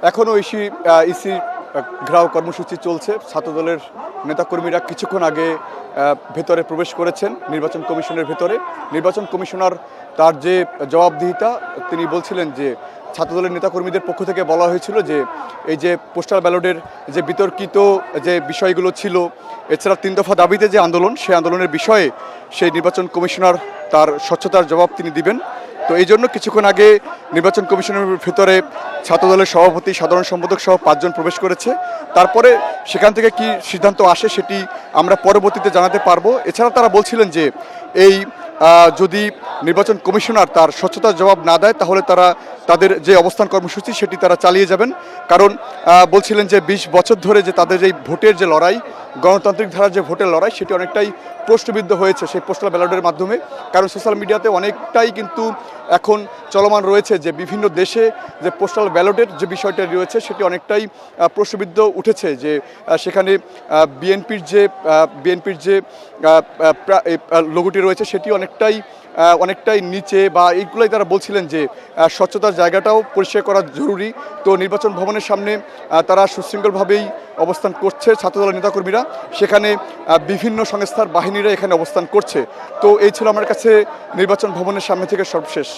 এখনও ইসি ঘেরাও কর্মসূচি চলছে। ছাত্রদলের নেতাকর্মীরা কিছুক্ষণ আগে ভেতরে প্রবেশ করেছেন নির্বাচন কমিশনের ভেতরে। নির্বাচন কমিশনার তার যে জবাবদিহিতা তিনি বলছিলেন যে ছাত্রদলের নেতাকর্মীদের পক্ষ থেকে বলা হয়েছিল যে এই যে পোস্টাল ব্যালটের যে বিতর্কিত যে বিষয়গুলো ছিল, এছাড়া 3 দফা দাবিতে যে আন্দোলন, সেই আন্দোলনের বিষয়ে সেই নির্বাচন কমিশনার তার স্বচ্ছতার জবাব তিনি দিবেন। তো এই জন্য কিছুক্ষণ আগে নির্বাচন কমিশনের ভেতরে ছাত্রদলের সভাপতি, সাধারণ সম্পাদক সহ 5 জন প্রবেশ করেছে। তারপরে সেখান থেকে কি সিদ্ধান্ত আসে সেটি আমরা পরবর্তীতে জানাতে পারবো। এছাড়া তারা বলছিলেন যে এই যদি নির্বাচন কমিশনার তার স্বচ্ছতার জবাব না দেয় তাহলে তারা তাদের যে অবস্থান কর্মসূচি সেটি তারা চালিয়ে যাবেন। কারণ বলছিলেন যে 20 বছর ধরে যে তাদের এই ভোটের যে লড়াই, গণতান্ত্রিক ধারার যে ভোটের লড়াই, সেটি অনেকটাই প্রশ্নবিদ্ধ হয়েছে সেই পোস্টাল ব্যালটের মাধ্যমে। কারণ সোশ্যাল মিডিয়াতে অনেকটাই কিন্তু এখন চলমান রয়েছে যে বিভিন্ন দেশে যে পোস্টাল ব্যালটের যে বিষয়টা রয়েছে সেটি অনেকটাই প্রশ্নবিদ্ধ উঠেছে, যে সেখানে বিএনপির যে লোগোটি রয়েছে সেটি অনেকটাই নিচে, বা এইগুলোই তারা বলছিলেন যে স্বচ্ছতার জায়গাটাও পরিষ্কার করা জরুরি। তো নির্বাচন ভবনের সামনে তারা সুশৃঙ্খলভাবেই অবস্থান করছে ছাত্রদলের নেতাকর্মীরা, সেখানে বিভিন্ন সংস্থার বাহিনীরা এখানে অবস্থান করছে। তো এই ছিল আমার কাছে নির্বাচন ভবনের সামনে থেকে সর্বশেষ।